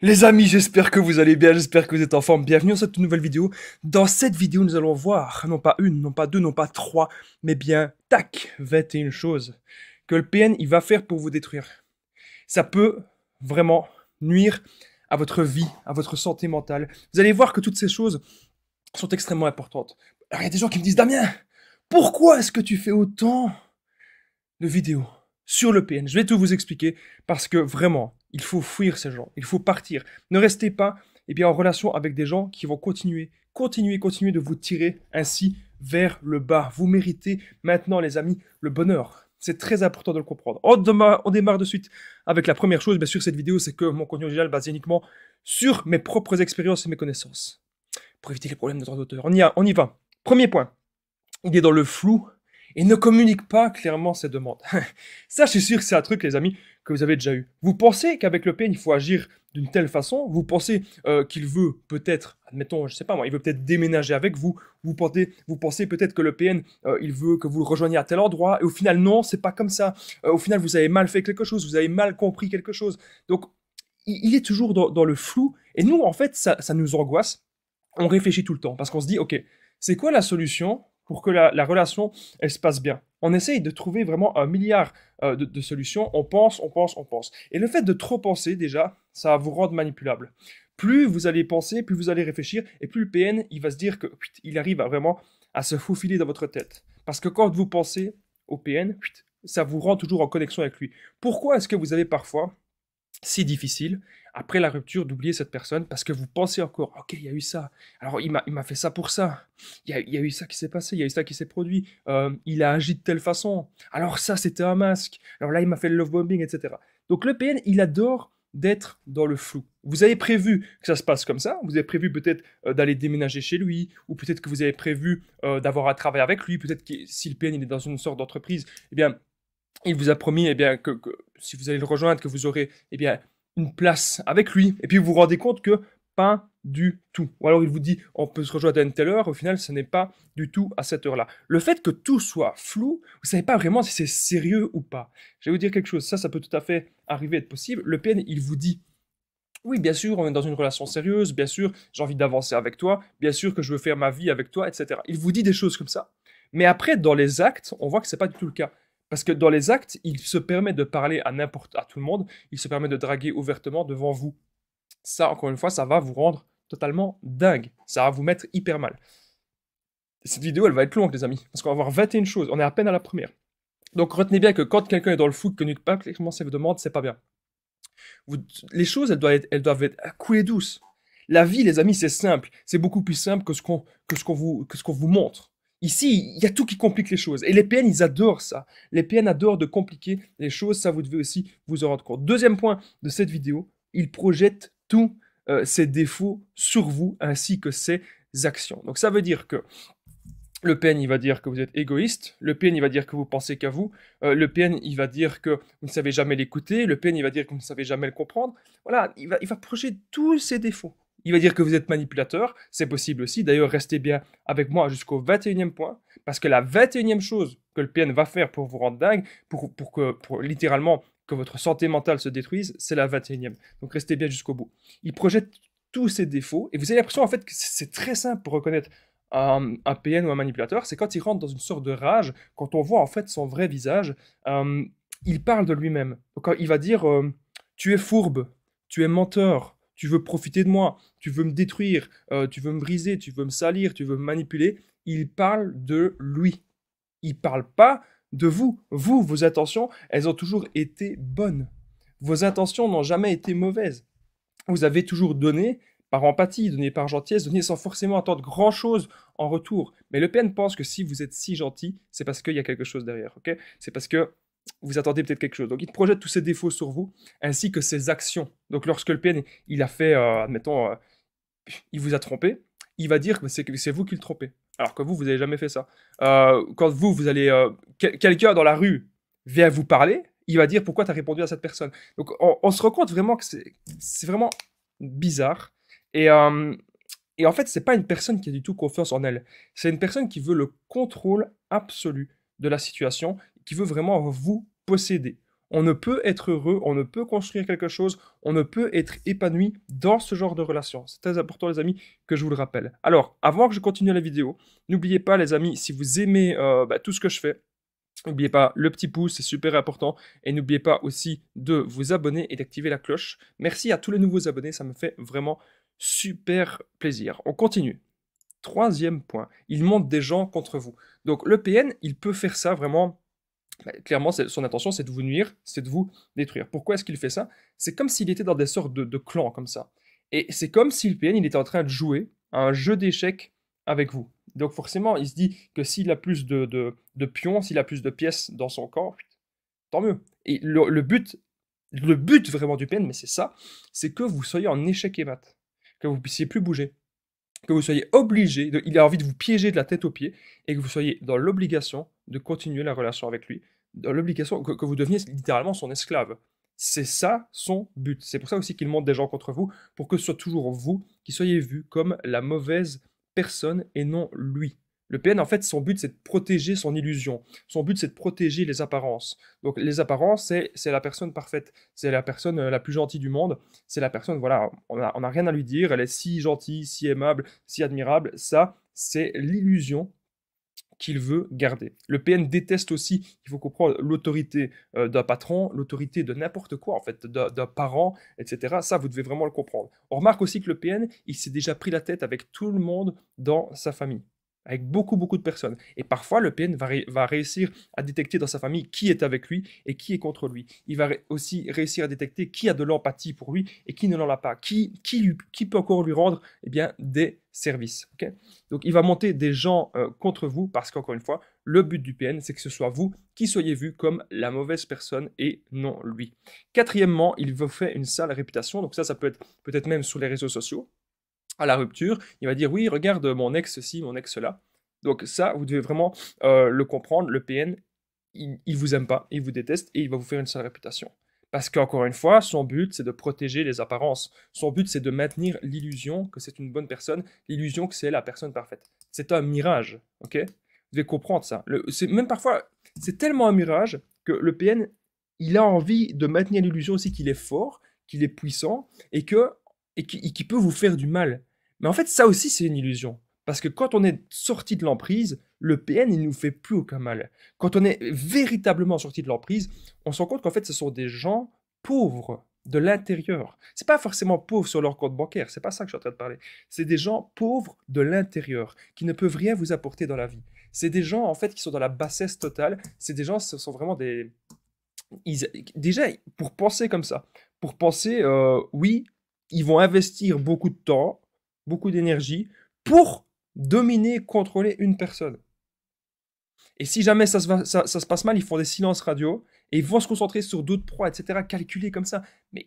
Les amis, j'espère que vous allez bien, j'espère que vous êtes en forme. Bienvenue dans cette nouvelle vidéo. Dans cette vidéo, nous allons voir, non pas une, non pas deux, non pas trois, mais bien, tac, 21 choses que le PN, il va faire pour vous détruire. Ça peut vraiment nuire à votre vie, à votre santé mentale. Vous allez voir que toutes ces choses sont extrêmement importantes. Alors, il y a des gens qui me disent, Damien, pourquoi est-ce que tu fais autant de vidéos sur le PN? Je vais tout vous expliquer parce que vraiment, il faut fuir ces gens, il faut partir. Ne restez pas en relation avec des gens qui vont continuer de vous tirer ainsi vers le bas. Vous méritez maintenant, les amis, le bonheur. C'est très important de le comprendre. On démarre de suite avec la première chose. Bien sûr, cette vidéo, c'est que mon contenu original base uniquement sur mes propres expériences et mes connaissances. Pour éviter les problèmes de droit d'auteur. On y va. Premier point. Il est dans le flou et ne communique pas clairement ses demandes. Ça, je suis sûr que c'est un truc, les amis, que vous avez déjà eu. Vous pensez qu'avec le PN, il faut agir d'une telle façon. Vous pensez qu'il veut peut-être, admettons, je sais pas moi, il veut peut-être déménager avec vous. Vous pensez peut-être que le PN, il veut que vous le rejoigniez à tel endroit. Et au final, non, c'est pas comme ça. Au final, vous avez mal fait quelque chose, vous avez mal compris quelque chose. Donc, il est toujours dans le flou. Et nous, en fait, ça nous angoisse. On réfléchit tout le temps parce qu'on se dit, ok, c'est quoi la solution pour que la relation, elle se passe bien? On essaye de trouver vraiment un milliard de solutions. On pense, on pense, on pense. Et le fait de trop penser, déjà, ça va vous rendre manipulable. Plus vous allez penser, plus vous allez réfléchir, et plus le PN, il va se dire que il arrive vraiment à se faufiler dans votre tête. Parce que quand vous pensez au PN, ça vous rend toujours en connexion avec lui. Pourquoi est-ce que vous avez parfois si difficile, après la rupture, d'oublier cette personne parce que vous pensez encore, ok, il y a eu ça, alors il m'a fait ça pour ça, il y a eu ça qui s'est passé, il y a eu ça qui s'est produit, il a agi de telle façon, alors ça c'était un masque, alors là il m'a fait le love bombing, etc. Donc le PN, il adore d'être dans le flou. Vous avez prévu que ça se passe comme ça, vous avez prévu peut-être d'aller déménager chez lui, ou peut-être que vous avez prévu d'avoir un travail avec lui, peut-être que si le PN il est dans une sorte d'entreprise, eh bien, il vous a promis que si vous allez le rejoindre, que vous aurez une place avec lui. Et puis vous vous rendez compte que pas du tout. Ou alors il vous dit on peut se rejoindre à une telle heure. Au final, ce n'est pas du tout à cette heure-là. Le fait que tout soit flou, vous ne savez pas vraiment si c'est sérieux ou pas. Je vais vous dire quelque chose. Ça peut tout à fait arriver, être possible. Le PN, il vous dit oui, bien sûr, on est dans une relation sérieuse, bien sûr, j'ai envie d'avancer avec toi, bien sûr que je veux faire ma vie avec toi, etc. Il vous dit des choses comme ça. Mais après, dans les actes, on voit que c'est pas du tout le cas. Parce que dans les actes, il se permet de parler à tout le monde, il se permet de draguer ouvertement devant vous. Ça, encore une fois, ça va vous rendre totalement dingue. Ça va vous mettre hyper mal. Cette vidéo, elle va être longue, les amis, parce qu'on va voir 21 choses. On est à peine à la première. Donc retenez bien que quand quelqu'un est dans le foot, que nulle part, commencer vos demandes, c'est pas bien. Vous- les choses, elles doivent être à couler douce. La vie, les amis, c'est simple. C'est beaucoup plus simple que ce qu'on vous montre. Ici, il y a tout qui complique les choses. Et les PN, ils adorent ça. Les PN adorent de compliquer les choses. Ça, vous devez aussi vous en rendre compte. Deuxième point de cette vidéo, ils projettent tous ses défauts sur vous ainsi que ses actions. Donc ça veut dire que le PN, il va dire que vous êtes égoïste. Le PN, il va dire que vous pensez qu'à vous. Le PN, il va dire que vous ne savez jamais l'écouter. Le PN, il va dire que vous ne savez jamais le comprendre. Voilà, il va projeter tous ses défauts. Il va dire que vous êtes manipulateur. C'est possible aussi. D'ailleurs, restez bien avec moi jusqu'au 21e point. Parce que la 21e chose que le PN va faire pour vous rendre dingue, pour littéralement que votre santé mentale se détruise, c'est la 21e. Donc restez bien jusqu'au bout. Il projette tous ses défauts. Et vous avez l'impression en fait que c'est très simple pour reconnaître un PN ou un manipulateur, c'est quand il rentre dans une sorte de rage, quand on voit en fait son vrai visage, euh, il parle de lui-même. Donc quand il va dire tu es fourbe, tu es menteur, tu veux profiter de moi, tu veux me détruire, tu veux me briser, tu veux me salir, tu veux me manipuler, il parle de lui. Il parle pas de vous. Vous, vos intentions, elles ont toujours été bonnes. Vos intentions n'ont jamais été mauvaises. Vous avez toujours donné par empathie, donné par gentillesse, donné sans forcément attendre grand-chose en retour. Mais Le Pen pense que si vous êtes si gentil, c'est parce qu'il y a quelque chose derrière, ok? C'est parce que vous attendez peut-être quelque chose. Donc il projette tous ses défauts sur vous, ainsi que ses actions. Donc lorsque Le Pen, il a fait, admettons, il vous a trompé, il va dire que c'est vous qui le trompez. Alors que vous n'avez jamais fait ça. Quand vous allez... quelqu'un dans la rue vient vous parler, il va dire pourquoi tu as répondu à cette personne. Donc on se rend compte vraiment que c'est vraiment bizarre. Et, euh, et en fait, c'est pas une personne qui a du tout confiance en elle. C'est une personne qui veut le contrôle absolu de la situation, qui veut vraiment vous posséder. On ne peut être heureux, on ne peut construire quelque chose, on ne peut être épanoui dans ce genre de relation. C'est très important, les amis, que je vous le rappelle. Alors, avant que je continue la vidéo, n'oubliez pas, les amis, si vous aimez tout ce que je fais, n'oubliez pas le petit pouce, c'est super important. Et n'oubliez pas aussi de vous abonner et d'activer la cloche. Merci à tous les nouveaux abonnés, ça me fait vraiment super plaisir. On continue. Troisième point, il monte des gens contre vous. Donc le PN, il peut faire ça vraiment. Clairement, son intention, c'est de vous nuire, c'est de vous détruire. Pourquoi est-ce qu'il fait ça? C'est comme s'il était dans des sortes de clans comme ça. Et c'est comme si le PN, il était en train de jouer à un jeu d'échecs avec vous. Donc forcément, il se dit que s'il a plus de pions, s'il a plus de pièces dans son camp, tant mieux. Et le but vraiment du PN, mais c'est ça, c'est que vous soyez en échec et mat, que vous puissiez plus bouger, que vous soyez obligé, il a envie de vous piéger de la tête aux pieds, et que vous soyez dans l'obligation de continuer la relation avec lui, dans l'obligation que vous deveniez littéralement son esclave. C'est ça son but. C'est pour ça aussi qu'il monte des gens contre vous, pour que ce soit toujours vous qui soyez vu comme la mauvaise personne et non lui. Le PN, en fait, son but, c'est de protéger son illusion. Son but, c'est de protéger les apparences. Donc, les apparences, c'est la personne parfaite. C'est la personne la plus gentille du monde. C'est la personne, voilà, on a rien à lui dire. Elle est si gentille, si aimable, si admirable. Ça, c'est l'illusion qu'il veut garder. Le PN déteste aussi, il faut comprendre, l'autorité d'un patron, l'autorité de n'importe quoi, en fait, d'un parent, etc. Ça, vous devez vraiment le comprendre. On remarque aussi que le PN, il s'est déjà pris la tête avec tout le monde dans sa famille, avec beaucoup, beaucoup de personnes. Et parfois, le PN va réussir à détecter dans sa famille qui est avec lui et qui est contre lui. Il va aussi réussir à détecter qui a de l'empathie pour lui et qui ne l'en a pas. Qui peut encore lui rendre des services. Okay, donc, il va monter des gens contre vous parce qu'encore une fois, le but du PN, c'est que ce soit vous qui soyez vu comme la mauvaise personne et non lui. Quatrièmement, il vous fait une sale réputation. Donc ça peut être peut-être même sur les réseaux sociaux. À la rupture, il va dire oui, regarde mon ex ceci, mon ex cela. Donc ça, vous devez vraiment le comprendre. Le PN, il vous aime pas, il vous déteste et il va vous faire une sale réputation. Parce qu'encore une fois, son but, c'est de protéger les apparences. Son but, c'est de maintenir l'illusion que c'est une bonne personne, l'illusion que c'est la personne parfaite. C'est un mirage, ok? Vous devez comprendre ça. Même parfois, c'est tellement un mirage que le PN, il a envie de maintenir l'illusion aussi qu'il est fort, qu'il est puissant et qu'il peut vous faire du mal. Mais en fait, ça aussi, c'est une illusion. Parce que quand on est sorti de l'emprise, le PN, il ne nous fait plus aucun mal. Quand on est véritablement sorti de l'emprise, on se rend compte qu'en fait, ce sont des gens pauvres de l'intérieur. C'est pas forcément pauvres sur leur compte bancaire, c'est pas ça que je suis en train de parler. C'est des gens pauvres de l'intérieur, qui ne peuvent rien vous apporter dans la vie. C'est des gens, en fait, qui sont dans la bassesse totale. C'est des gens, ce sont vraiment des... Déjà, pour penser comme ça, pour penser, oui, ils vont investir beaucoup de temps, beaucoup d'énergie, pour dominer, contrôler une personne. Et si jamais ça se passe mal, ils font des silences radio et ils vont se concentrer sur d'autres proies, etc., calculer comme ça. Mais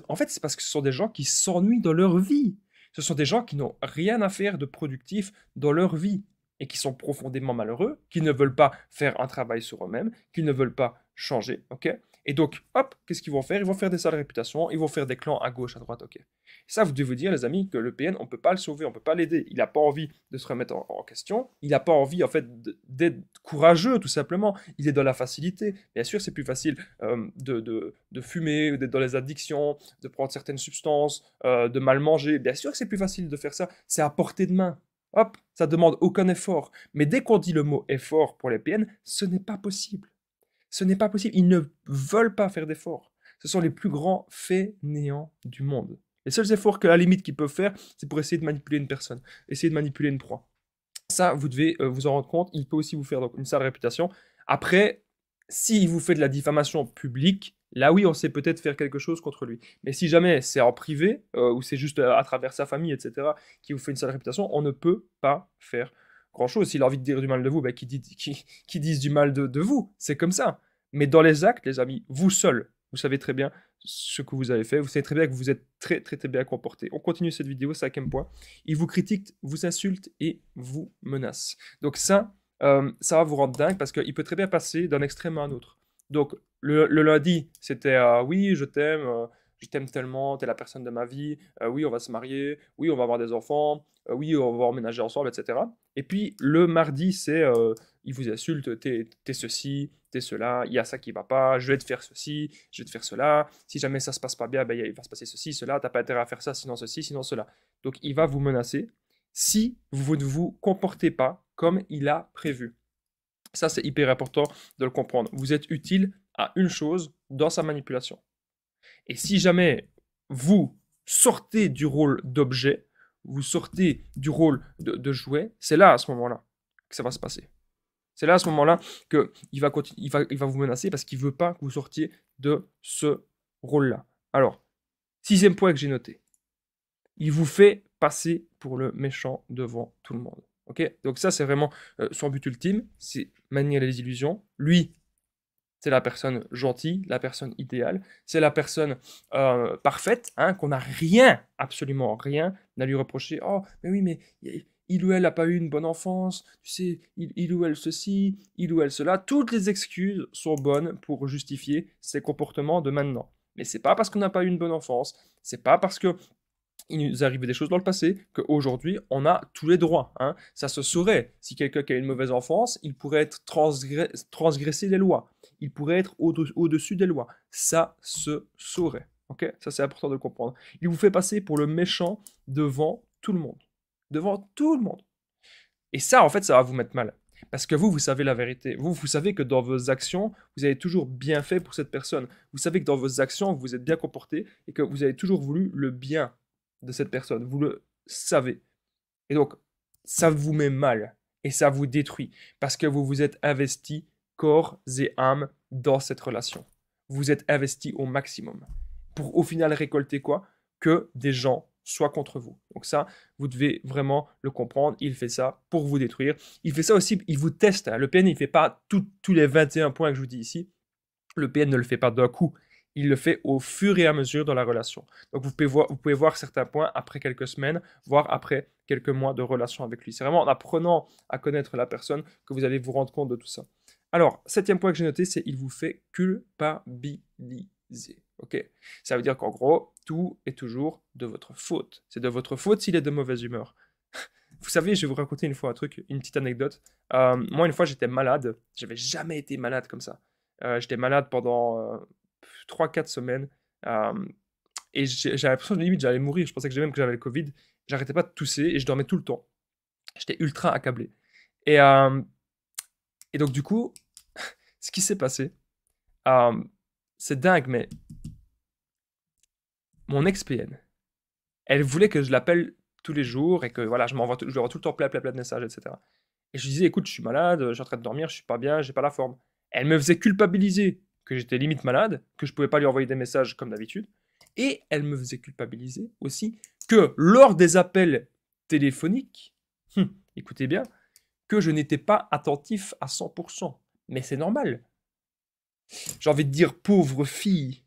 en fait, c'est parce que ce sont des gens qui s'ennuient dans leur vie. Ce sont des gens qui n'ont rien à faire de productif dans leur vie et qui sont profondément malheureux, qui ne veulent pas faire un travail sur eux-mêmes, qui ne veulent pas changer, ok? Et donc, hop, qu'est-ce qu'ils vont faire? Ils vont faire des sales réputations, ils vont faire des clans à gauche, à droite, ok? Ça, vous devez vous dire, les amis, que le PN, on ne peut pas le sauver, on ne peut pas l'aider. Il n'a pas envie de se remettre en question. Il n'a pas envie, en fait, d'être courageux, tout simplement. Il est dans la facilité. Bien sûr, c'est plus facile de fumer, d'être dans les addictions, de prendre certaines substances, de mal manger. Bien sûr que c'est plus facile de faire ça. C'est à portée de main. Hop, ça demande aucun effort. Mais dès qu'on dit le mot effort pour les PN, ce n'est pas possible. Ce n'est pas possible. Ils ne veulent pas faire d'efforts. Ce sont les plus grands fainéants du monde. Les seuls efforts que, à la limite, qu'ils peuvent faire, c'est pour essayer de manipuler une personne, essayer de manipuler une proie. Ça, vous devez vous en rendre compte. Il peut aussi vous faire donc, une sale réputation. Après, s'il vous fait de la diffamation publique, là oui, on sait peut-être faire quelque chose contre lui. Mais si jamais c'est en privé, ou c'est juste à travers sa famille, etc., qui vous fait une sale réputation, on ne peut pas faire grand-chose. S'il a envie de dire du mal de vous, qu'il dise du mal de vous. C'est comme ça. Mais dans les actes, les amis, vous seul, vous savez très bien ce que vous avez fait. Vous savez très bien que vous êtes très, très, très bien comporté. On continue cette vidéo, cinquième point. Il vous critique, vous insulte et vous menace. Donc ça va vous rendre dingue parce qu'il peut très bien passer d'un extrême à un autre. Donc le lundi, c'était oui, je t'aime, je t'aime tellement, t'es la personne de ma vie, oui, on va se marier, oui, on va avoir des enfants, oui, on va emménager ensemble, etc. Et puis le mardi, c'est, il vous insulte, t'es ceci, t'es cela, il y a ça qui va pas, je vais te faire ceci, je vais te faire cela, si jamais ça se passe pas bien, ben, il va se passer ceci, cela, t'as pas intérêt à faire ça, sinon ceci, sinon cela. Donc il va vous menacer si vous ne vous comportez pas comme il a prévu. Ça, c'est hyper important de le comprendre. Vous êtes utile à une chose dans sa manipulation. Et si jamais vous sortez du rôle d'objet, vous sortez du rôle de jouet, c'est là, à ce moment-là, que ça va se passer. C'est là, à ce moment-là, qu'il va, il va vous menacer parce qu'il ne veut pas que vous sortiez de ce rôle-là. Alors, sixième point que j'ai noté. Il vous fait passer pour le méchant devant tout le monde. Ok. Donc ça, c'est vraiment son but ultime, c'est manier les illusions. Lui, c'est la personne gentille, la personne idéale, c'est la personne parfaite, hein, qu'on n'a rien, absolument rien, à lui reprocher. Oh, mais oui, mais il ou elle n'a pas eu une bonne enfance, tu sais, il ou elle ceci, il ou elle cela. Toutes les excuses sont bonnes pour justifier ses comportements de maintenant. Mais c'est pas parce qu'on n'a pas eu une bonne enfance, c'est pas parce que il nous est arrivé des choses dans le passé, qu'aujourd'hui, on a tous les droits. Hein. Ça se saurait. Si quelqu'un qui a une mauvaise enfance, il pourrait être transgresser les lois. Il pourrait être au-dessus des lois. Ça se saurait. Ok. Ça, c'est important de le comprendre. Il vous fait passer pour le méchant devant tout le monde. Devant tout le monde. Et ça, en fait, ça va vous mettre mal. Parce que vous savez la vérité. Vous savez que dans vos actions, vous avez toujours bien fait pour cette personne. Vous savez que dans vos actions, vous vous êtes bien comporté et que vous avez toujours voulu le bien de cette personne. Vous le savez. Et donc, ça vous met mal et ça vous détruit parce que vous vous êtes investi corps et âme dans cette relation. Vous êtes investi au maximum pour au final récolter quoi? Que des gens soient contre vous. Donc ça, vous devez vraiment le comprendre. Il fait ça pour vous détruire. Il fait ça aussi, il vous teste. Hein. Le PN, il ne fait pas tous les 21 points que je vous dis ici. Le PN ne le fait pas d'un coup. Il le fait au fur et à mesure dans la relation. Donc vous pouvez voir certains points après quelques semaines, voire après quelques mois de relation avec lui. C'est vraiment en apprenant à connaître la personne que vous allez vous rendre compte de tout ça. Alors, septième point que j'ai noté, c'est il vous fait culpabiliser. Ok. Ça veut dire qu'en gros, tout est toujours de votre faute. C'est de votre faute s'il est de mauvaise humeur. Vous savez, je vais vous raconter une fois un truc, une petite anecdote. Moi, une fois, j'étais malade. J'avais jamais été malade comme ça. J'étais malade pendant 3-4 semaines. Et j'avais l'impression de limite j'allais mourir. Je pensais que même que j'avais le Covid. J'arrêtais pas de tousser et je dormais tout le temps. J'étais ultra accablé. Et, et donc, du coup, ce qui s'est passé, c'est dingue, mais mon ex-PN, elle voulait que je l'appelle tous les jours et que voilà, je lui envoie tout le temps plein de messages, etc. Et je lui disais, écoute, je suis malade, je suis en train de dormir, je suis pas bien, j'ai pas la forme. Elle me faisait culpabiliser que j'étais limite malade, que je pouvais pas lui envoyer des messages comme d'habitude. Et elle me faisait culpabiliser aussi que lors des appels téléphoniques, écoutez bien, que je n'étais pas attentif à 100%. Mais c'est normal. J'ai envie de dire, pauvre fille,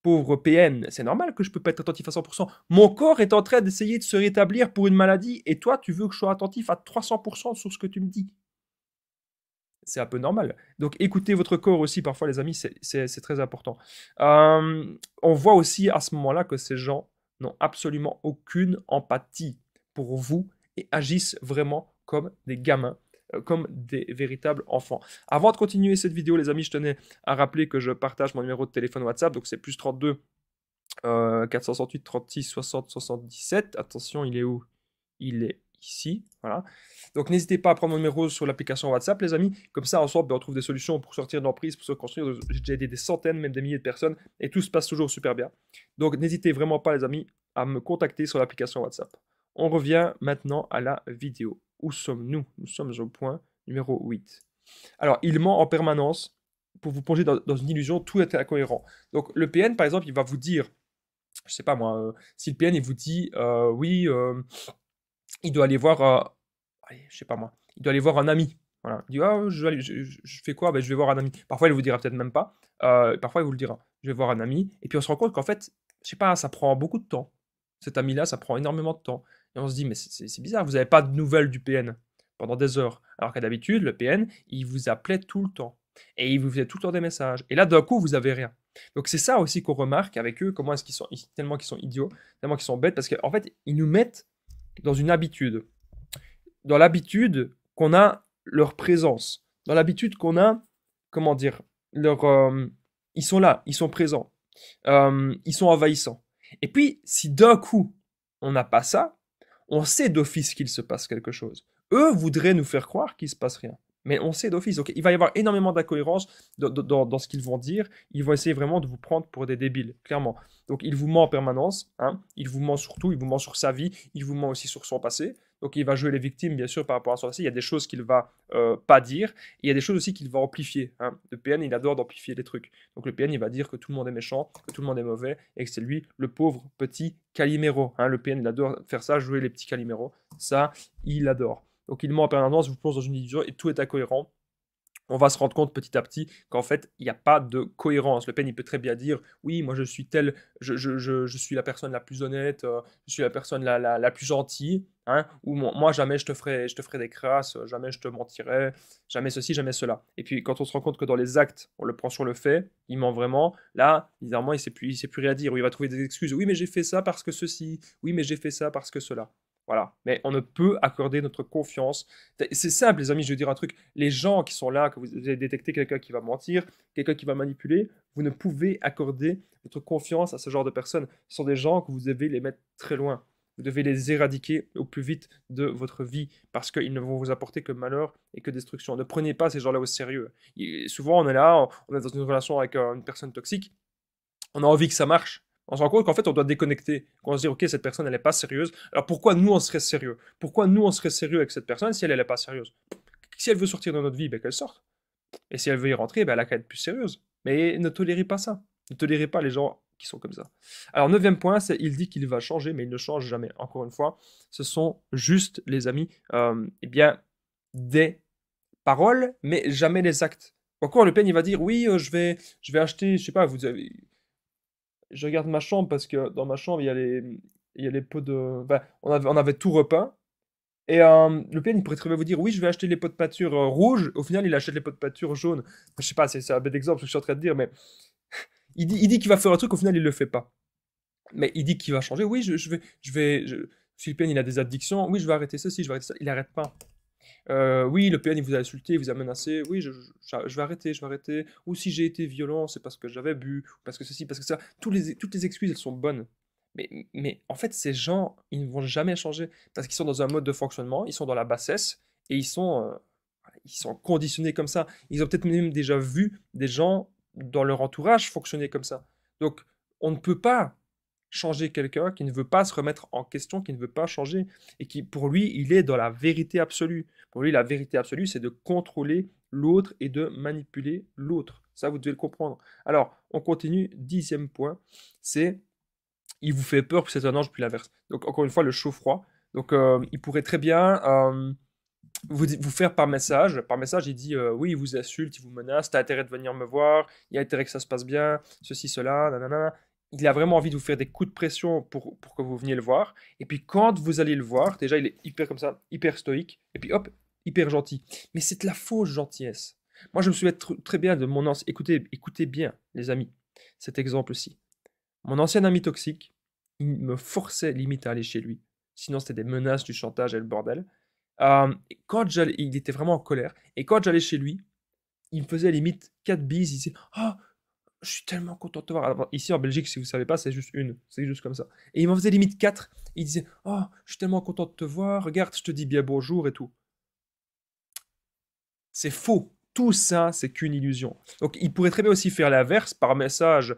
pauvre PN, c'est normal que je peux pas être attentif à 100%. Mon corps est en train d'essayer de se rétablir pour une maladie, et toi, tu veux que je sois attentif à 300% sur ce que tu me dis. C'est un peu normal. Donc écoutez votre corps aussi, parfois les amis, c'est très important. On voit aussi à ce moment-là que ces gens n'ont absolument aucune empathie pour vous et agissent vraiment comme des gamins, comme des véritables enfants. Avant de continuer cette vidéo, les amis, je tenais à rappeler que je partage mon numéro de téléphone WhatsApp, donc c'est plus 32 468 36 60 77. Attention, il est où? Il est ici, voilà. Donc n'hésitez pas à prendre mon numéro sur l'application WhatsApp, les amis. Comme ça, ensemble, on trouve des solutions pour sortir d'emprise, pour se construire. J'ai déjà aidé des centaines, même des milliers de personnes, et tout se passe toujours super bien. Donc n'hésitez vraiment pas, les amis, à me contacter sur l'application WhatsApp. On revient maintenant à la vidéo. Où sommes-nous? Nous sommes au point numéro 8. Alors, il ment en permanence pour vous plonger dans une illusion, tout est incohérent. Donc le PN, par exemple, il va vous dire, je sais pas moi, si le PN, il vous dit, oui, il doit aller voir, allez, je sais pas moi, il doit aller voir un ami. Voilà. Il dit, ah, je fais quoi? Ben, je vais voir un ami. Parfois, il vous dira peut-être même pas. Parfois, il vous le dira. Je vais voir un ami. Et puis, on se rend compte qu'en fait, je sais pas, ça prend beaucoup de temps. Cet ami-là, ça prend énormément de temps. Et on se dit, mais c'est bizarre, vous n'avez pas de nouvelles du PN pendant des heures. Alors qu'à d'habitude, le PN, il vous appelait tout le temps. Et il vous faisait tout le temps des messages. Et là, d'un coup, vous avez rien. Donc c'est ça aussi qu'on remarque avec eux, comment est-ce qu'ils sont, tellement qu'ils sont idiots, tellement qu'ils sont bêtes, parce qu'en fait, ils nous mettent dans une habitude. Dans l'habitude qu'on a leur présence. Dans l'habitude qu'on a, comment dire, leur, ils sont là, ils sont présents. Ils sont envahissants. Et puis, si d'un coup, on n'a pas ça, on sait d'office qu'il se passe quelque chose. Eux voudraient nous faire croire qu'il ne se passe rien. Mais on sait d'office. Donc, il va y avoir énormément d'incohérences dans ce qu'ils vont dire. Ils vont essayer vraiment de vous prendre pour des débiles, clairement. Donc, il vous ment en permanence. Hein. Il vous ment sur tout. Il vous ment sur sa vie. Il vous ment aussi sur son passé. Donc, il va jouer les victimes, bien sûr, par rapport à son passé. Il y a des choses qu'il va pas dire. Et il y a des choses aussi qu'il va amplifier. Hein. Le PN, il adore d'amplifier les trucs. Donc, le PN, il va dire que tout le monde est méchant, que tout le monde est mauvais, et que c'est lui, le pauvre petit Calimero. Hein. Le PN, il adore faire ça, jouer les petits Calimero. Ça, il adore. Donc, il ment en permanence, vous plonge dans une illusion et tout est incohérent. On va se rendre compte petit à petit qu'en fait, il n'y a pas de cohérence. Le PN, il peut très bien dire, oui, moi je suis tel, je suis la personne la plus honnête, je suis la personne la plus gentille, hein, ou moi jamais je te ferai des crasses, jamais je te mentirai, jamais ceci, jamais cela. Et puis quand on se rend compte que dans les actes, on le prend sur le fait, il ment vraiment, là, bizarrement, il sait plus rien dire, ou il va trouver des excuses, oui, mais j'ai fait ça parce que ceci, oui, mais j'ai fait ça parce que cela. Voilà. Mais on ne peut accorder notre confiance. C'est simple, les amis, je veux dire un truc. Les gens qui sont là, que vous avez détecté quelqu'un qui va mentir, quelqu'un qui va manipuler, vous ne pouvez accorder votre confiance à ce genre de personnes. Ce sont des gens que vous devez les mettre très loin. Vous devez les éradiquer au plus vite de votre vie parce qu'ils ne vont vous apporter que malheur et que destruction. Ne prenez pas ces gens-là au sérieux. Souvent, on est là, on est dans une relation avec une personne toxique, on a envie que ça marche. On se rend compte qu'en fait, on doit déconnecter. On se dit, ok, cette personne, elle n'est pas sérieuse. Alors pourquoi nous, on serait sérieux? Pourquoi nous, on serait sérieux avec cette personne si elle n'est pas sérieuse? Si elle veut sortir de notre vie, ben, qu'elle sorte. Et si elle veut y rentrer, ben, elle a qu'à être plus sérieuse. Mais ne tolérez pas ça. Ne tolérez pas les gens qui sont comme ça. Alors, neuvième point, c'est il dit qu'il va changer, mais il ne change jamais. Encore une fois, ce sont juste, les amis, eh bien, des paroles, mais jamais les actes. Encore, le PN, il va dire, oui, je vais acheter, je sais pas, vous avez, je regarde ma chambre parce que dans ma chambre, il y a les pots de. Enfin, on avait tout repeint. Et le PN, il pourrait très bien vous dire oui, je vais acheter les pots de peinture rouges. Au final, il achète les pots de peinture jaunes. Je sais pas, c'est un bête exemple ce que je suis en train de dire, mais il dit qu'il va faire un truc, au final, il le fait pas. Mais il dit qu'il va changer. Oui, si le PN, il a des addictions, oui, je vais arrêter ceci, je vais arrêter ça. Il n'arrête pas. Oui, le PN, il vous a insulté, il vous a menacé. Oui, je vais arrêter, je vais arrêter. Ou si j'ai été violent, c'est parce que j'avais bu, parce que ceci, parce que ça. Toutes les excuses, elles sont bonnes. Mais en fait, ces gens, ils ne vont jamais changer parce qu'ils sont dans un mode de fonctionnement, ils sont dans la bassesse et ils sont conditionnés comme ça. Ils ont peut-être même déjà vu des gens dans leur entourage fonctionner comme ça. Donc, on ne peut pas changer quelqu'un qui ne veut pas se remettre en question, qui ne veut pas changer, et qui, pour lui, il est dans la vérité absolue. Pour lui, la vérité absolue, c'est de contrôler l'autre et de manipuler l'autre. Ça, vous devez le comprendre. Alors, on continue. 10e point, c'est il vous fait peur, puis c'est un ange, puis l'inverse. Donc, encore une fois, le chaud-froid. Donc, il pourrait très bien vous faire par message. Par message, il dit oui, il vous insulte, il vous menace, t'as intérêt de venir me voir, il y a intérêt que ça se passe bien, ceci, cela, nanana. Il a vraiment envie de vous faire des coups de pression pour que vous veniez le voir. Et puis, quand vous allez le voir, déjà, il est hyper comme ça, hyper stoïque. Et puis, hop, hyper gentil. Mais c'est de la fausse gentillesse. Moi, je me souviens très bien de mon ancien. Écoutez bien, les amis, cet exemple-ci. Mon ancien ami toxique, il me forçait limite à aller chez lui. Sinon, c'était des menaces, du chantage et le bordel. Il était vraiment en colère. Et quand j'allais chez lui, il me faisait limite 4 bises. Il disait oh, je suis tellement content de te voir. Alors, ici en Belgique, si vous ne savez pas, c'est juste une. C'est juste comme ça. Et il m'en faisait limite 4. Il disait oh, je suis tellement content de te voir. Regarde, je te dis bien bonjour et tout. C'est faux. Tout ça, c'est qu'une illusion. Donc, il pourrait très bien aussi faire l'inverse. Par message,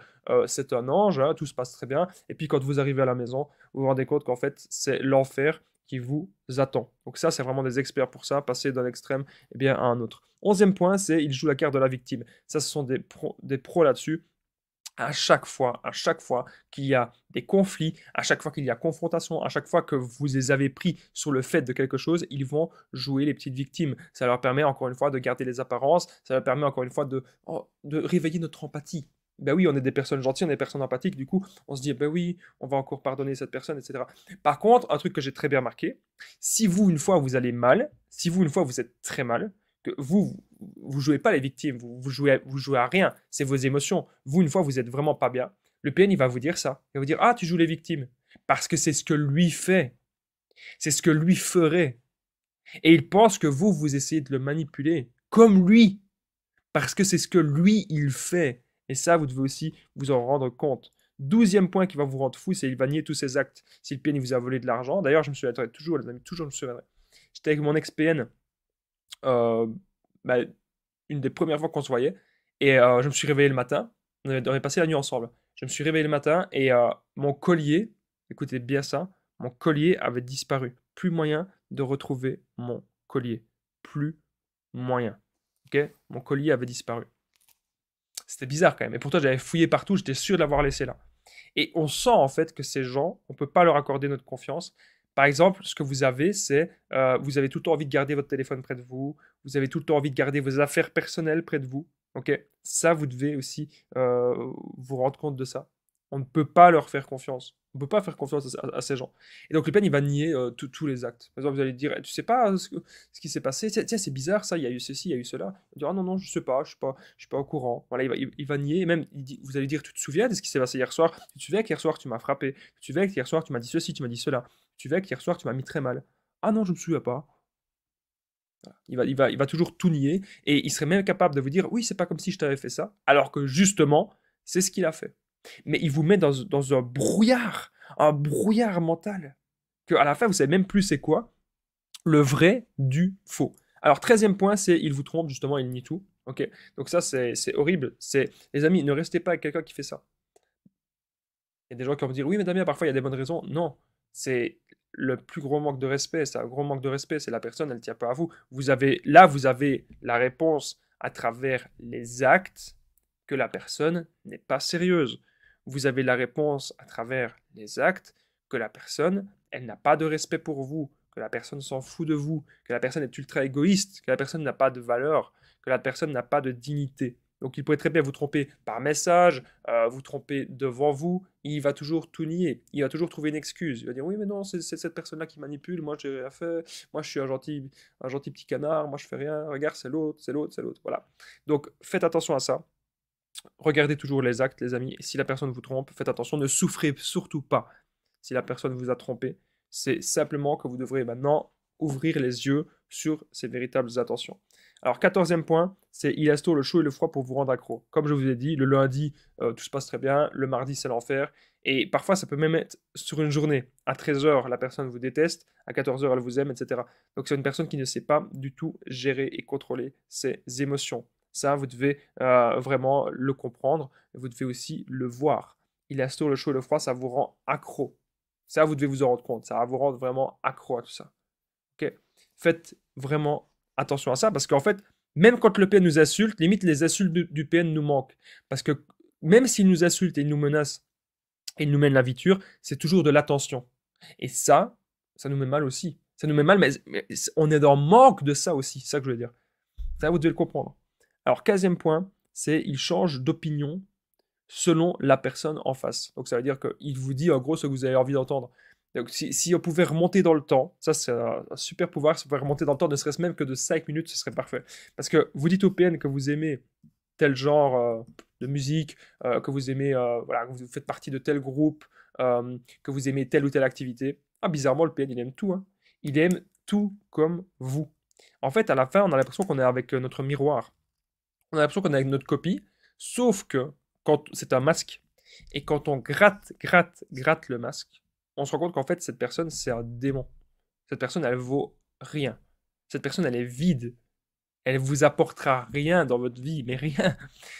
c'est un ange, hein, tout se passe très bien. Et puis, quand vous arrivez à la maison, vous vous rendez compte qu'en fait, c'est l'enfer qui vous attend. Donc ça, c'est vraiment des experts pour ça, passer d'un extrême eh bien, à un autre. 11e point, c'est il joue la carte de la victime. Ça, ce sont des pros là-dessus. À chaque fois qu'il y a des conflits, à chaque fois qu'il y a confrontation, à chaque fois que vous les avez pris sur le fait de quelque chose, ils vont jouer les petites victimes. Ça leur permet encore une fois de garder les apparences, ça leur permet encore une fois de réveiller notre empathie. Ben oui, on est des personnes gentilles, on est des personnes empathiques, du coup, on se dit, ben oui, on va encore pardonner cette personne, etc. Par contre, un truc que j'ai très bien remarqué, si vous, une fois, vous allez mal, si vous, une fois, vous êtes très mal, que vous jouez pas les victimes, vous jouez à rien, c'est vos émotions. Vous, une fois, vous êtes vraiment pas bien. Le PN, il va vous dire ça. Il va vous dire, ah, tu joues les victimes. Parce que c'est ce que lui fait. C'est ce que lui ferait. Et il pense que vous essayez de le manipuler comme lui. Parce que c'est ce que lui, il fait. Et ça, vous devez aussi vous en rendre compte. 12e point qui va vous rendre fou, c'est qu'il va nier tous ses actes. Si le PN il vous a volé de l'argent, d'ailleurs, je me souviendrai toujours, les amis, toujours je me souviendrai. J'étais avec mon ex-PN, euh, bah, une des premières fois qu'on se voyait, et je me suis réveillé le matin. On avait passé la nuit ensemble. Je me suis réveillé le matin et mon collier, écoutez bien ça, mon collier avait disparu. Plus moyen de retrouver mon collier. Plus moyen. Ok, mon collier avait disparu. C'était bizarre quand même. Et pourtant, j'avais fouillé partout, j'étais sûr de l'avoir laissé là. Et on sent en fait que ces gens, on ne peut pas leur accorder notre confiance. Par exemple, ce que vous avez, c'est vous avez tout le temps envie de garder votre téléphone près de vous, vous avez tout le temps envie de garder vos affaires personnelles près de vous. Ok, ça, vous devez aussi vous rendre compte de ça. On ne peut pas leur faire confiance. On ne peut pas faire confiance à ces gens. Et donc, Le Pen, il va nier tous les actes. Par exemple, vous allez dire, tu sais pas ce qui s'est passé, tiens, c'est bizarre ça, il y a eu ceci, il y a eu cela. Il va dire, ah non, non, je sais pas, je suis pas au courant. Voilà, il va nier, et même, vous allez dire, tu te souviens de ce qui s'est passé hier soir? Tu te souviens qu'hier soir, tu m'as frappé? Tu te souviens qu'hier soir, tu m'as dit ceci, tu m'as dit cela? Tu te souviens qu'hier soir, tu m'as mis très mal? Ah non, je me souviens pas. Il va toujours tout nier, et il serait même capable de vous dire, oui, c'est pas comme si je t'avais fait ça, alors que justement, c'est ce qu'il a fait. Mais il vous met dans un brouillard mental, qu'à la fin, vous savez même plus c'est quoi, le vrai du faux. Alors, 13e point, c'est il vous trompe, justement, il nie tout. Ok, donc ça, c'est horrible. Les amis, ne restez pas avec quelqu'un qui fait ça. Il y a des gens qui vont me dire, oui, mais Damien, parfois, il y a des bonnes raisons. Non, c'est le plus gros manque de respect. C'est un gros manque de respect. C'est la personne, elle ne tient pas à vous. Vous avez la réponse à travers les actes que la personne n'est pas sérieuse. Vous avez la réponse à travers les actes que la personne, elle n'a pas de respect pour vous, que la personne s'en fout de vous, que la personne est ultra égoïste, que la personne n'a pas de valeur, que la personne n'a pas de dignité. Donc il pourrait très bien vous tromper par message, vous tromper devant vous, il va toujours tout nier, il va toujours trouver une excuse. Il va dire oui mais non, c'est cette personne-là qui manipule, moi j'ai rien fait, moi je suis un gentil petit canard, moi je fais rien, regarde c'est l'autre, c'est l'autre, c'est l'autre. Voilà. Donc faites attention à ça. Regardez toujours les actes, les amis. Et si la personne vous trompe, faites attention, ne souffrez surtout pas si la personne vous a trompé. C'est simplement que vous devrez maintenant ouvrir les yeux sur ces véritables attentions. Alors, 14e point, c'est il instaure le chaud et le froid pour vous rendre accro. Comme je vous ai dit, le lundi, tout se passe très bien. Le mardi, c'est l'enfer. Et parfois, ça peut même être sur une journée. À 13h, la personne vous déteste. À 14h, elle vous aime, etc. Donc, c'est une personne qui ne sait pas du tout gérer et contrôler ses émotions. Ça, vous devez vraiment le comprendre. Vous devez aussi le voir. Il instaure le chaud et le froid, ça vous rend accro. Ça, vous devez vous en rendre compte. Ça va vous rendre vraiment accro à tout ça. Ok. Faites vraiment attention à ça parce qu'en fait, même quand le PN nous insulte, limite les insultes du PN nous manquent. Parce que même s'il nous insulte et il nous menace et il nous mène la viture, c'est toujours de l'attention. Et ça nous met mal aussi. Ça nous met mal, mais on est dans manque de ça aussi. C'est ça que je veux dire. Ça, vous devez le comprendre. Alors, 15e point, c'est il change d'opinion selon la personne en face. Donc, ça veut dire qu'il vous dit en gros ce que vous avez envie d'entendre. Donc, si on pouvait remonter dans le temps, ça c'est un super pouvoir, si on pouvait remonter dans le temps, ne serait-ce même que de 5 minutes, ce serait parfait. Parce que vous dites au PN que vous aimez tel genre de musique, que vous aimez, voilà, que vous faites partie de tel groupe, que vous aimez telle ou telle activité. Ah, bizarrement, le PN, il aime tout. Hein. Il aime tout comme vous. En fait, à la fin, on a l'impression qu'on est avec notre miroir. On a l'impression qu'on est avec notre copie, sauf que quand c'est un masque, et quand on gratte le masque, on se rend compte qu'en fait, cette personne, c'est un démon. Cette personne, elle vaut rien. Cette personne, elle est vide. Elle vous apportera rien dans votre vie, mais rien.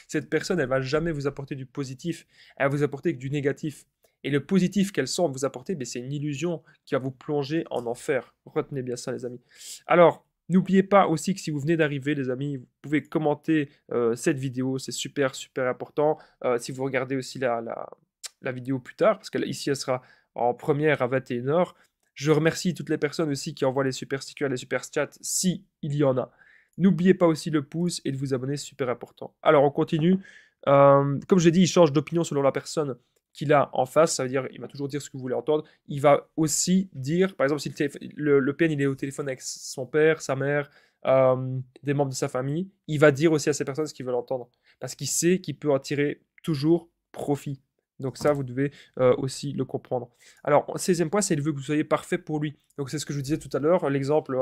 Cette personne, elle va jamais vous apporter du positif. Elle va vous apporter que du négatif. Et le positif qu'elle semble vous apporter, c'est une illusion qui va vous plonger en enfer. Retenez bien ça, les amis. Alors, n'oubliez pas aussi que si vous venez d'arriver, les amis, vous pouvez commenter cette vidéo. C'est super, super important. Si vous regardez aussi la vidéo plus tard, parce qu'ici, elle sera en première à 21h. Je remercie toutes les personnes aussi qui envoient les super stickers, les super chats, si il y en a. N'oubliez pas aussi le pouce et de vous abonner, c'est super important. Alors, on continue. Comme je l'ai dit, il change d'opinion selon la personne qu'il a en face. Ça veut dire, il va toujours dire ce que vous voulez entendre. Il va aussi dire, par exemple, si le PN il est au téléphone avec son père, sa mère, des membres de sa famille, il va dire aussi à ces personnes ce qu'ils veulent entendre. Parce qu'il sait qu'il peut en tirer toujours profit. Donc ça, vous devez aussi le comprendre. Alors, 16e point, c'est il veut que vous soyez parfait pour lui. Donc c'est ce que je vous disais tout à l'heure, l'exemple,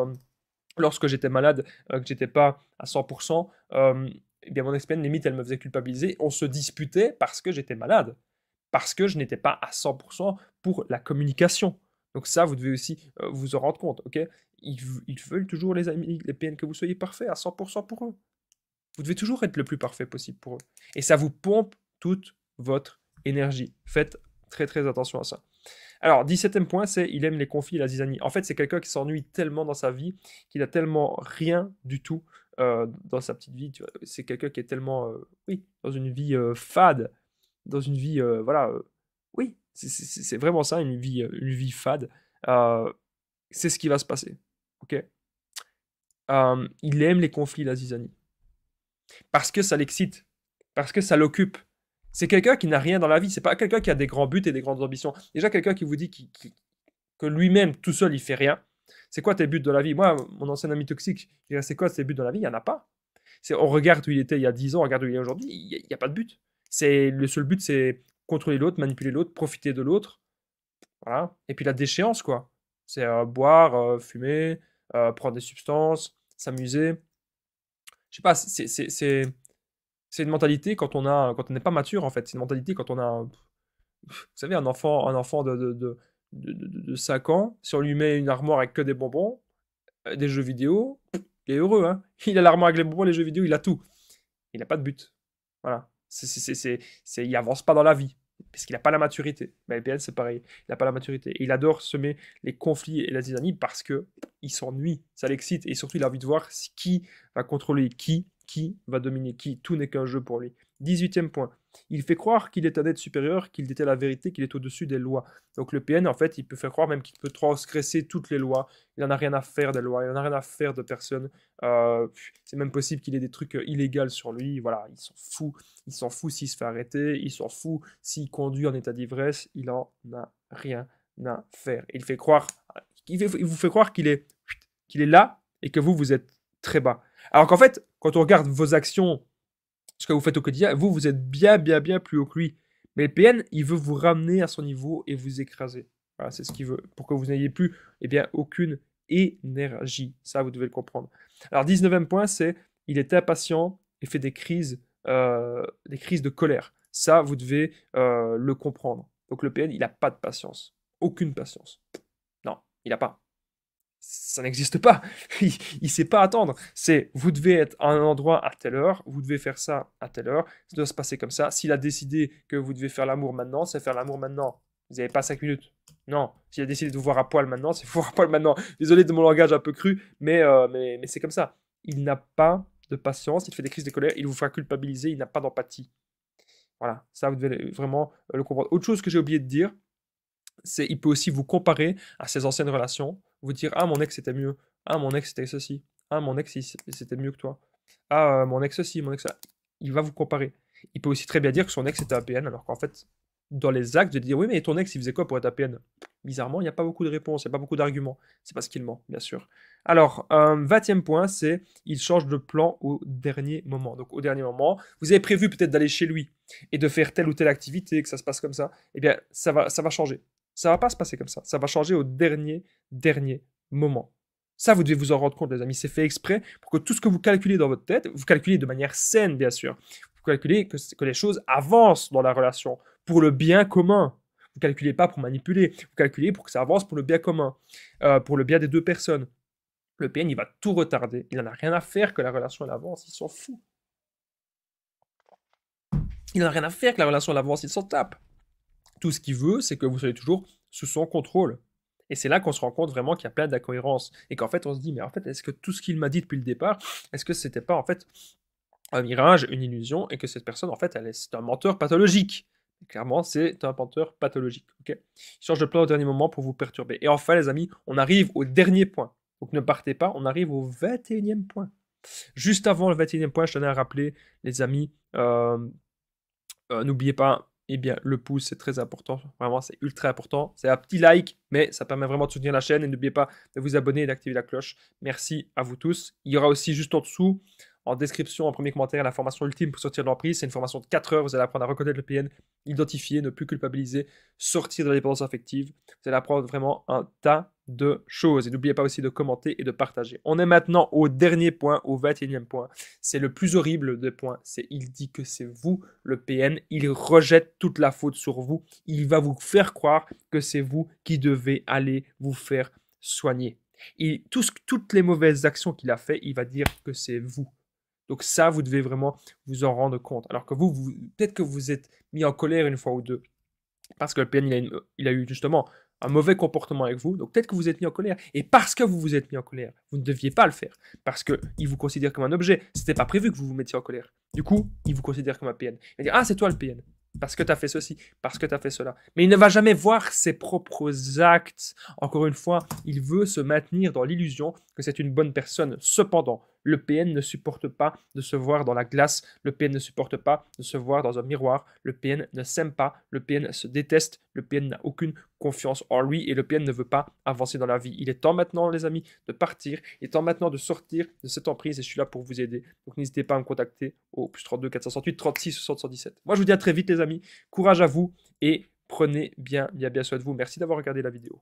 lorsque j'étais malade, que j'étais pas à 100%, eh bien mon ex-peine, limite, elle me faisait culpabiliser. On se disputait parce que j'étais malade, parce que je n'étais pas à 100% pour la communication. Donc ça, vous devez aussi vous en rendre compte, ok? Ils veulent toujours, les amis, les PN, que vous soyez parfait à 100% pour eux. Vous devez toujours être le plus parfait possible pour eux. Et ça vous pompe toute votre énergie. Faites très très attention à ça. Alors, 17e point, c'est il aime les conflits et la zizanie. En fait, c'est quelqu'un qui s'ennuie tellement dans sa vie qu'il a tellement rien du tout dans sa petite vie. C'est quelqu'un qui est tellement, oui, dans une vie fade, dans une vie, voilà, oui, c'est vraiment ça, une vie fade. Euh, c'est ce qui va se passer, ok? Il aime les conflits et la zizanie. Parce que ça l'excite, parce que ça l'occupe. C'est quelqu'un qui n'a rien dans la vie, c'est pas quelqu'un qui a des grands buts et des grandes ambitions. Déjà, quelqu'un qui vous dit que lui-même, tout seul, il fait rien. C'est quoi tes buts dans la vie? Moi, mon ancien ami toxique, je dirais, c'est quoi tes buts dans la vie? Il n'y en a pas. On regarde où il était il y a 10 ans, on regarde où il est aujourd'hui, il n'y a pas de but. Le seul but, c'est contrôler l'autre, manipuler l'autre, profiter de l'autre. Voilà. Et puis la déchéance, quoi. C'est boire, fumer, prendre des substances, s'amuser. Je sais pas, c'est une mentalité quand on n'est pas mature, en fait. C'est une mentalité quand on a, vous savez, un enfant de 5 ans, si on lui met une armoire avec que des bonbons, des jeux vidéo, il est heureux, hein. Il a l'armoire avec les bonbons, les jeux vidéo, il a tout. Il n'a pas de but. Voilà. Il avance pas dans la vie. Parce qu'il n'a pas la maturité. Mais LPN, c'est pareil. Il n'a pas la maturité. Et il adore semer les conflits et la zizanie parce que il s'ennuie. Ça l'excite. Et surtout, il a envie de voir qui va contrôler qui va dominer qui. Tout n'est qu'un jeu pour lui. 18e point. Il fait croire qu'il est un être supérieur, qu'il détient la vérité, qu'il est au-dessus des lois. Donc le PN, en fait, il peut faire croire même qu'il peut transgresser toutes les lois. Il n'en a rien à faire des lois. Il n'en a rien à faire de personne. C'est même possible qu'il ait des trucs illégaux sur lui. Voilà, il s'en fout. Il s'en fout s'il se fait arrêter. Il s'en fout s'il conduit en état d'ivresse. Il en a rien à faire. Il fait croire, il vous fait croire qu'il est là et que vous êtes très bas. Alors qu'en fait, quand on regarde vos actions, ce que vous faites au quotidien, vous êtes bien plus haut que lui. Mais le PN, il veut vous ramener à son niveau et vous écraser. Voilà, c'est ce qu'il veut. Pour que vous n'ayez plus, eh bien, aucune énergie. Ça, vous devez le comprendre. Alors, 19e point, c'est il est impatient et fait des crises de colère. Ça, vous devez le comprendre. Donc, le PN, il n'a pas de patience. Aucune patience. Non, il n'a pas. Ça n'existe pas. Il ne sait pas attendre. C'est vous devez être à un endroit à telle heure, vous devez faire ça à telle heure, ça doit se passer comme ça. S'il a décidé que vous devez faire l'amour maintenant, c'est faire l'amour maintenant. Vous n'avez pas 5 minutes. Non. S'il a décidé de vous voir à poil maintenant, c'est vous voir à poil maintenant. Désolé de mon langage un peu cru, mais c'est comme ça. Il n'a pas de patience, il fait des crises de colère, il vous fera culpabiliser, il n'a pas d'empathie. Voilà, ça vous devez vraiment le comprendre. Autre chose que j'ai oublié de dire, c'est il peut aussi vous comparer à ses anciennes relations, vous dire ah mon ex c'était mieux, ah mon ex c'était ceci, ah mon ex c'était mieux que toi, ah mon ex ceci, mon ex ça. Il va vous comparer. Il peut aussi très bien dire que son ex était APN alors qu'en fait dans les actes de dire oui mais ton ex il faisait quoi pour être APN? Bizarrement il n'y a pas beaucoup de réponses, il n'y a pas beaucoup d'arguments. C'est parce qu'il ment bien sûr. Alors 20e point c'est il change de plan au dernier moment. Donc au dernier moment vous avez prévu peut-être d'aller chez lui et de faire telle ou telle activité que ça se passe comme ça. Eh bien ça va changer. Ça va pas se passer comme ça. Ça va changer au dernier moment. Ça, vous devez vous en rendre compte, les amis. C'est fait exprès pour que tout ce que vous calculez dans votre tête, vous calculez de manière saine, bien sûr. Vous calculez que les choses avancent dans la relation pour le bien commun. Vous calculez pas pour manipuler. Vous calculez pour que ça avance pour le bien commun, pour le bien des deux personnes. Le PN, il va tout retarder. Il n'en a rien à faire que la relation elle avance. Il s'en fout. Il n'en a rien à faire que la relation elle avance. Il s'en tape. Tout ce qu'il veut, c'est que vous soyez toujours sous son contrôle. Et c'est là qu'on se rend compte vraiment qu'il y a plein d'incohérences. Et qu'en fait, on se dit, mais en fait, est-ce que tout ce qu'il m'a dit depuis le départ, est-ce que c'était pas en fait un mirage, une illusion, et que cette personne, en fait, c'est un menteur pathologique. Et clairement, c'est un menteur pathologique. Okay, il change de plan au dernier moment pour vous perturber. Et enfin, les amis, on arrive au dernier point. Donc ne partez pas, on arrive au 21e point. Juste avant le 21e point, je tenais à rappeler, les amis, n'oubliez pas, eh bien, le pouce, c'est très important. Vraiment, c'est ultra important. C'est un petit like, mais ça permet vraiment de soutenir la chaîne. Et n'oubliez pas de vous abonner et d'activer la cloche. Merci à vous tous. Il y aura aussi juste en dessous, en description, en premier commentaire, la formation ultime pour sortir de l'emprise. C'est une formation de 4 heures. Vous allez apprendre à reconnaître le PN, identifier, ne plus culpabiliser, sortir de la dépendance affective. Vous allez apprendre vraiment un tas de choses. Et n'oubliez pas aussi de commenter et de partager. On est maintenant au dernier point, au 21e point. C'est le plus horrible des points. C'est il dit que c'est vous le PN. Il rejette toute la faute sur vous. Il va vous faire croire que c'est vous qui devez aller vous faire soigner. Et toutes les mauvaises actions qu'il a fait, il va dire que c'est vous. Donc ça, vous devez vraiment vous en rendre compte. Alors que vous peut-être que vous êtes mis en colère une fois ou deux. Parce que le PN, il a eu justement un mauvais comportement avec vous. Donc peut-être que vous êtes mis en colère. Et parce que vous vous êtes mis en colère, vous ne deviez pas le faire. Parce qu'il vous considère comme un objet. C'était pas prévu que vous vous mettiez en colère. Du coup, il vous considère comme un PN. Il va dire, ah, c'est toi le PN. Parce que tu as fait ceci, parce que tu as fait cela. Mais il ne va jamais voir ses propres actes. Encore une fois, il veut se maintenir dans l'illusion que c'est une bonne personne. Cependant, le PN ne supporte pas de se voir dans la glace. Le PN ne supporte pas de se voir dans un miroir. Le PN ne s'aime pas. Le PN se déteste. Le PN n'a aucune confiance en lui et le PN ne veut pas avancer dans la vie. Il est temps maintenant, les amis, de partir. Il est temps maintenant de sortir de cette emprise et je suis là pour vous aider. Donc n'hésitez pas à me contacter au +32 468 36 60 117. Moi, je vous dis à très vite, les amis. Courage à vous et prenez bien soin de vous. Merci d'avoir regardé la vidéo.